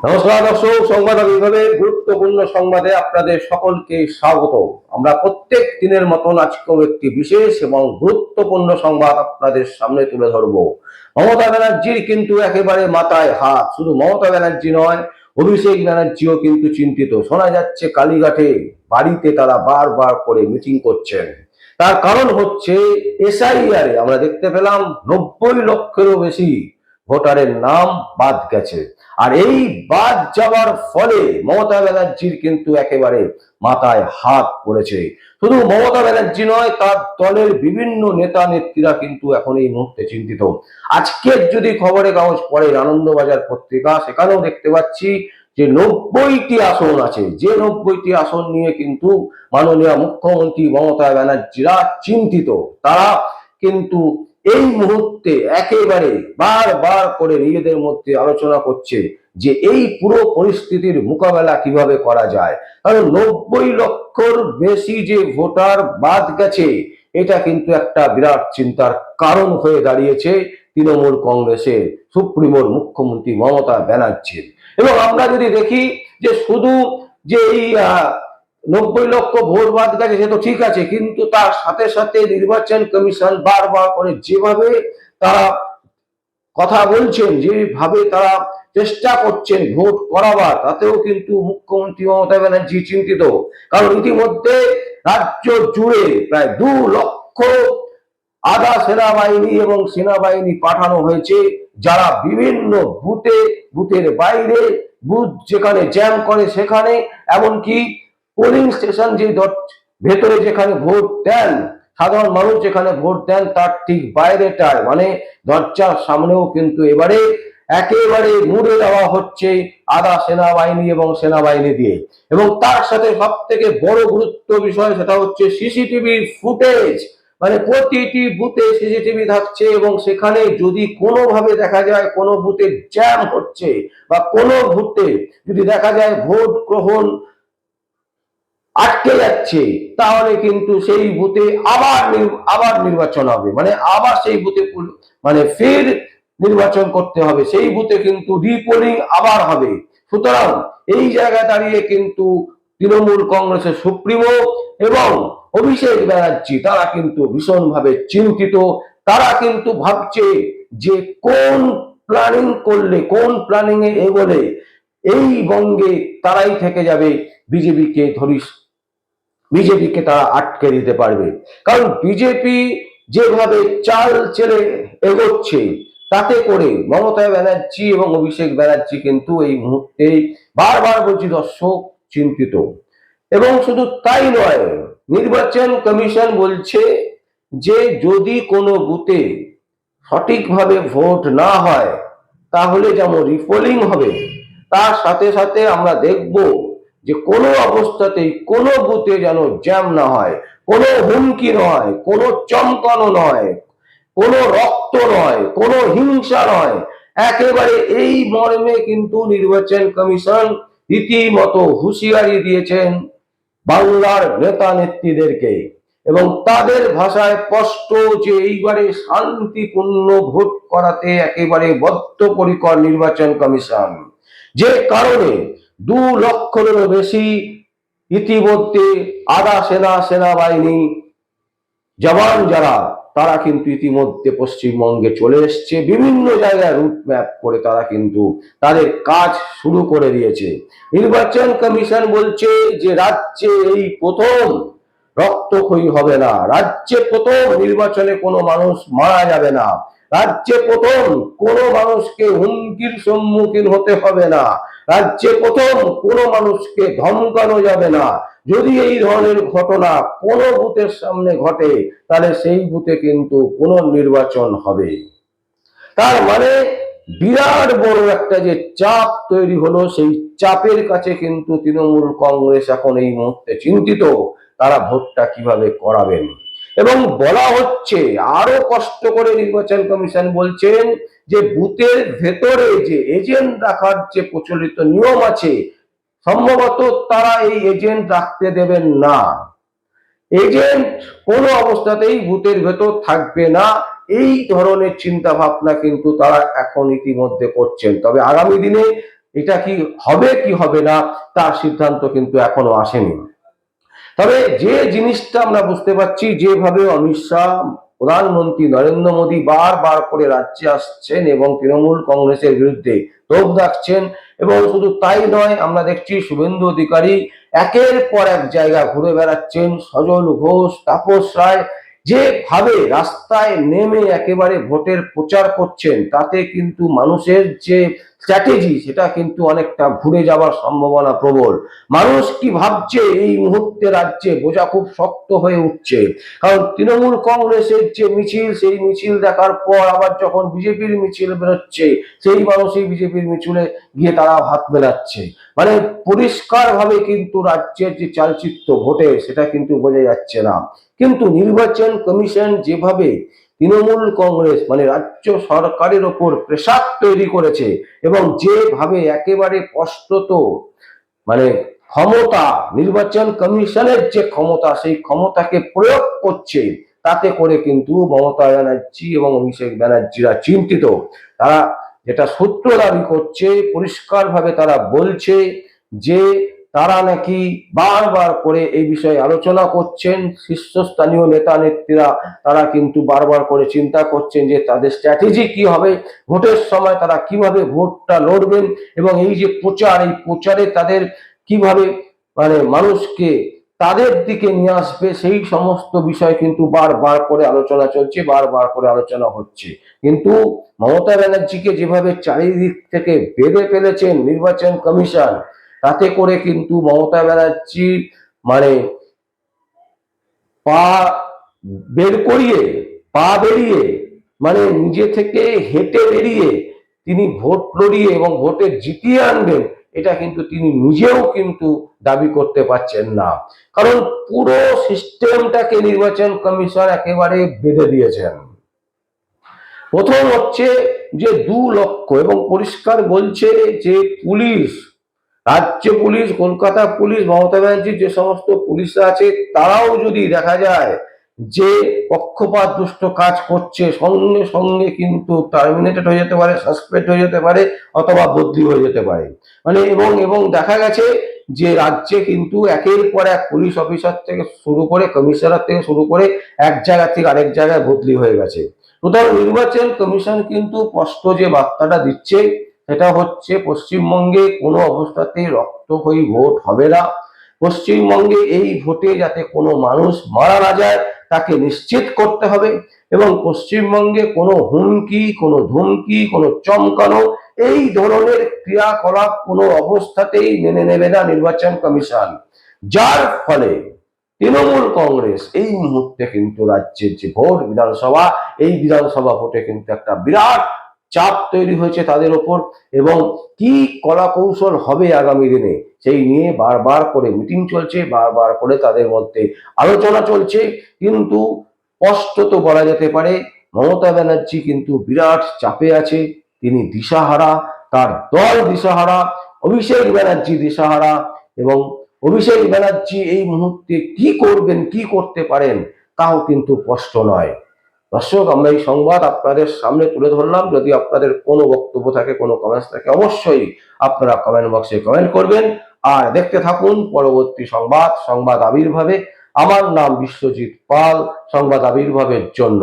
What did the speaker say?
নমস্কার দর্শক, সংবাদ বিভাগের গুরুত্বপূর্ণ সংবাদে আপনাদের সকলকে স্বাগত। আমরা প্রত্যেক দিনের মতন আজকেও একটি বিশেষ এবং গুরুত্বপূর্ণ সংবাদ আপনাদের সামনে তুলে ধরবো। মমতা ব্যানার্জির কিন্তু একেবারে মাথায় হাত। শুধু মমতা ব্যানার্জি নয়, অভিষেক ব্যানার্জিও কিন্তু চিন্তিত। শোনা যাচ্ছে কালীঘাটে বাড়িতে তারা বারবার করে মিটিং করছেন। তার কারণ হচ্ছে এসআইআর আমরা দেখতে পেলাম 90 লক্ষেরও বেশি ভোটারের নাম বাদ গেছে। আর এই বাদ যাওয়ার ফলে মমতা ব্যানার্জির কিন্তু একেবারে মাথায় হাত পড়েছে। শুধু মমতা ব্যানার্জি নয়, তার দলের বিভিন্ন নেতা নেত্রীরা কিন্তু এখন এই মুহূর্তে চিন্তিত। আজকের যদি খবরের কাগজ পড়ে, আনন্দবাজার পত্রিকা, সেখানেও দেখতে পাচ্ছি যে 90টি আসন আছে। যে 90টি আসন নিয়ে কিন্তু মাননীয় মুখ্যমন্ত্রী মমতা ব্যানার্জিরা চিন্তিত। তারা কিন্তু এই মুহূর্তে একেবারে বারবার করে নিজেদের মধ্যে আলোচনা করছে যে এই পুরো পরিস্থিতির মোকাবেলা কিভাবে করা যায়। কারণ 90 লক্ষর বেশি যে ভোটার বাদ গেছে, এটা কিন্তু একটা বিরাট চিন্তার কারণ হয়ে দাঁড়িয়েছে তৃণমূল কংগ্রেসের সুপ্রিমোর মুখ্যমন্ত্রী মমতা ব্যানার্জির। এবং আমরা যদি দেখি যে শুধু যে এই 90 লক্ষ ভোট বাদ গেছে সে তো ঠিক আছে, কিন্তু তার সাথে সাথে নির্বাচন কমিশন বারবার করে যেভাবে তারা কথা বলছেন, যেভাবে তারা চেষ্টা করছেন ভোট করাবার, তাতেও কিন্তু মুখ্যমন্ত্রী মমতা ব্যানার্জি চিন্তিত। কারণ ইতিমধ্যে রাজ্য জুড়ে প্রায় 2 লক্ষ আধা সেনাবাহিনী এবং সেনাবাহিনী পাঠানো হয়েছে, যারা বিভিন্ন বুথের বাইরে, বুথ যেখানে জ্যাম করে সেখানে, এমনকি পোলিং স্টেশন যে ভেতরে যেখানে ভোট দেন সাধারণ মানুষ, যেখানে ভোট দেন তার ঠিক বাইরেটায় মানে দরজার সামনেও কিন্তু এবারে একেবারে মুড়ে দেওয়া হচ্ছে আধা সেনাবাহিনী এবং সেনাবাহিনী দিয়ে। এবং তার সাথে সব থেকে বড় গুরুত্ব বিষয় সেটা হচ্ছে সিসিটিভির ফুটেজ। মানে প্রতিটি বুথে সিসিটিভি থাকছে এবং সেখানে যদি কোনোভাবে দেখা যায় কোনো বুথে জ্যাম হচ্ছে বা কোনো বুথে যদি দেখা যায় ভোট গ্রহণ আটকে যাচ্ছে, তাহলে কিন্তু সেই বুথে আবার নির্বাচন হবে। মানে আবার সেই বুথে মানে ফের নির্বাচন করতে হবে, সেই বুথে কিন্তু রিপোলিং আবার হবে। সুতরাং এই জায়গায় দাঁড়িয়ে কিন্তু তৃণমূল কংগ্রেসের সুপ্রিমো এবং অভিষেক ব্যানার্জি তারা কিন্তু ভীষণভাবে চিন্তিত। তারা কিন্তু ভাবছে যে কোন প্ল্যানিং করলে, কোন প্ল্যানিং এ এগোলে এই বঙ্গে তারাই থেকে যাবে, বিজেপিকে তারা আটকে দিতে পারবে। কারণ বিজেপি যেভাবে চাল চেলে এগোচ্ছে, তাতে করে মমতা ব্যানার্জি এবং অভিষেক ব্যানার্জি কিন্তু এই মুহূর্তে বারবার বলছি দর্শক চিন্তিত। এবং শুধু তাই নয়, নির্বাচন কমিশন বলছে যে যদি কোনো বুথে সঠিকভাবে ভোট না হয় তাহলে যেমন রিপোলিং হবে, তার সাথে সাথে আমরা দেখব যে কোনো অবস্থাতেই কোনো বুথে যেন জ্যাম না হয়, কোনো হুমকি নয়, কোনো চমকানো নয়, কোনো রক্ত নয়, কোনো হিংসা নয়। একেবারে এই মর্মে কিন্তু নির্বাচন কমিশন রীতিমতো হুঁশিয়ারি দিয়েছেন বাংলার নেতা নেত্রীদেরকে। এবং তাদের ভাষায় স্পষ্ট যে এইবারে শান্তিপূর্ণ ভোট করাতে একেবারে বদ্ধপরিকর নির্বাচন কমিশন। যে কারণে 2 লক্ষেরও বেশি ইতিমধ্যে আধা সেনাবাহিনী জওয়ান যারা, তারা কিন্তু ইতিমধ্যে পশ্চিমবঙ্গে চলে এসছে। বিভিন্ন জায়গায় রুট ম্যাপ করে তারা কিন্তু তাদের কাজ শুরু করে দিয়েছে। নির্বাচন কমিশন বলছে যে রাজ্যে এই প্রথম রক্তক্ষয়ী হবে না, রাজ্যে প্রথম নির্বাচনে কোনো মানুষ মারা যাবে না, রাজ্যে প্রথম কোনো মানুষকে হুমকির সম্মুখীন হতে হবে না, রাজ্যে প্রথম কোনো মানুষকে ধমকানো যাবে না। যদি এই ধরনের ঘটনা কোনো বুথের সামনে ঘটে তাহলে সেই বুথে কিন্তু পুনর্নির্বাচন হবে। তার মানে বিরাট বড় একটা যে চাপ তৈরি হলো, সেই চাপের কাছে কিন্তু তৃণমূল কংগ্রেস এখন এই মুহূর্তে চিন্তিত তারা ভোটটা কিভাবে করাবেন। এবং বলা হচ্ছে আরো কষ্ট করে নির্বাচন কমিশন বলছেন যে বুথের ভেতরে যে এজেন্ট রাখার যে প্রচলিত নিয়ম আছে, সম্ভবত তারা এই এজেন্ট রাখতে দেবেন না। এজেন্ট কোনো অবস্থাতেই বুথের ভেতর থাকবে না, এই ধরনের চিন্তা ভাবনা কিন্তু তারা এখন ইতিমধ্যে করছেন। তবে আগামী দিনে এটা কি হবে না তার সিদ্ধান্ত কিন্তু এখনো আসেনি। তবে যে জিনিসটা আমরা বুঝতে পারছি, যেভাবে অমিত শাহ, প্রধানমন্ত্রী নরেন্দ্র মোদী বারবার করে রাজ্যে আসছেন এবং তৃণমূল কংগ্রেসের বিরুদ্ধে তোপ দাগছেন, এবং শুধু তাই নয়, আমরা দেখছি শুভেন্দু অধিকারী একের পর এক জায়গা ঘুরে বেড়াচ্ছেন, সজল ঘোষ, তাপস রায় যেভাবে রাস্তায় নেমে একেবারে ভোটের প্রচার করছেন, তাতে কিন্তু মানুষের যে স্ট্র্যাটেজি সেটা কিন্তু অনেকটা ঘুরে যাওয়ার সম্ভাবনা প্রবল। মানুষ কি ভাবছে এই মুহূর্তে রাজ্যে বোঝা খুব শক্ত হয়ে উঠছে, কারণ তৃণমূল কংগ্রেসের যে মিছিল, সেই মিছিল দেখার পর আবার যখন বিজেপির মিছিল বেরোচ্ছে, সেই মানুষই বিজেপির মিছিলে গিয়ে তারা হাত মেলাচ্ছে। মানে পরিষ্কার ভাবে কিন্তু রাজ্যের যে চালচিত্র ভোটে সেটা কিন্তু বোঝা যাচ্ছে না। কিন্তু নির্বাচন কমিশন যেভাবে তৃণমূল কংগ্রেস মানে রাজ্য সরকারের ওপর প্রেসার তৈরি করেছে, এবং যেভাবে একেবারে স্পষ্টত মানে ক্ষমতা, নির্বাচন কমিশনের যে ক্ষমতা, সেই ক্ষমতাকে প্রয়োগ করছে, তাতে করে কিন্তু মমতা ব্যানার্জি এবং অভিষেক ব্যানার্জিরা চিন্তিত। তারা যেটা সূত্র দাবি করছে, পরিষ্কারভাবে তারা বলছে যে তারা নাকি বারবার করে এই বিষয়ে আলোচনা করছেন, শীর্ষস্থানীয় নেতা নেত্রীরা তারা কিন্তু বারবার করে চিন্তা করছেন যে তাদের স্ট্র্যাটেজি কি হবে, ভোটের সময় তারা কিভাবে ভোটটা লড়বেন, এবং এই যে প্রচার, এই প্রচারে তাদের কিভাবে মানে মানুষকে তাদের দিকে নিয়ে আসবে, সেই সমস্ত বিষয় কিন্তু বারবার করে আলোচনা চলছে, বারবার করে আলোচনা হচ্ছে। কিন্তু মমতা ব্যানার্জিকে যেভাবে চারিদিক থেকে বেঁধে ফেলেছেন নির্বাচন কমিশন, তাতে করে কিন্তু মমতা ব্যানার্জি মানে পা বের করিয়ে, পা বেরিয়ে, মানে নিজে থেকে হেঁটে বেরিয়ে তিনি ভোট লড়িয়ে এবং ভোটে জিতিয়ে আনবেন, এটা কিন্তু তিনি নিজেও কিন্তু দাবি করতে পারছেন না, কারণ পুরো সিস্টেমটাকে নির্বাচন কমিশন একেবারে বেঁধে দিয়েছেন। প্রথম হচ্ছে যে 2 লক্ষ, এবং পরিষ্কার বলছে যে পুলিশ, রাজ্য পুলিশ, কলকাতা পুলিশ, মমতা ব্যানার্জির যে সমস্ত পুলিশরা আছে, তারাও যদি দেখা যায় যে পক্ষপাত দুষ্ট কাজ করছে, সঙ্গে সঙ্গে কিন্তু টার্মিনেটেড হয়ে যেতে পারে, সাসপেন্ড হয়ে যেতে পারে, অথবা বদলি হয়ে যেতে পারে। মানে এবং দেখা গেছে যে রাজ্যে কিন্তু একের পর এক পুলিশ অফিসার থেকে শুরু করে, কমিশনার থেকে শুরু করে এক জায়গা থেকে আরেক জায়গায় বদলি হয়ে গেছে। সুতরাং নির্বাচন কমিশন কিন্তু স্পষ্ট যে বার্তাটা দিচ্ছে, সেটা হচ্ছে পশ্চিমবঙ্গে কোনো অবস্থাতেই রক্তক্ষয়ী ভোট হবে না। পশ্চিমবঙ্গে এই ভোটে যাতে কোনো মানুষ মারা না যায় তাকে নিশ্চিত করতে হবে, এবং পশ্চিমবঙ্গে কোনো হুমকি, কোনো ধুমকি, কোনো চমকানো এই ধরনের ক্রিয়াকলাপ কোনো অবস্থাতেই মেনে নেবে না নির্বাচন কমিশন। যার ফলে তৃণমূল কংগ্রেস এই মুহূর্তে কিন্তু রাজ্যের যে ভোট, বিধানসভা, এই বিধানসভা ভোটে কিন্তু একটা বিরাট চাপ তৈরি হয়েছে তাদের ওপর, এবং কি কলা কৌশল হবে আগামী দিনে সেই নিয়ে বারবার করে মিটিং চলছে, বারবার করে তাদের মধ্যে আলোচনা চলছে। কিন্তু স্পষ্টত বলা যেতে পারে মমতা ব্যানার্জি কিন্তু বিরাট চাপে আছে, তিনি দিশাহারা, তার দল দিশাহারা, অভিষেক ব্যানার্জি দিশাহারা, এবং অভিষেক ব্যানার্জি এই মুহূর্তে কি করবেন, কি করতে পারেন, তাও কিন্তু স্পষ্ট নয়। দর্শক, আমরা এই সংবাদ আপনাদের সামনে তুলে ধরলাম। যদি আপনাদের কোনো বক্তব্য থাকে, কোনো কমেন্টস থাকে, অবশ্যই আপনারা কমেন্ট বক্সে কমেন্ট করবেন। আর দেখতে থাকুন পরবর্তী সংবাদ, সংবাদ আবির্ভাবে। আমার নাম বিশ্বজিৎ পাল, সংবাদ আবির্ভাবের জন্য।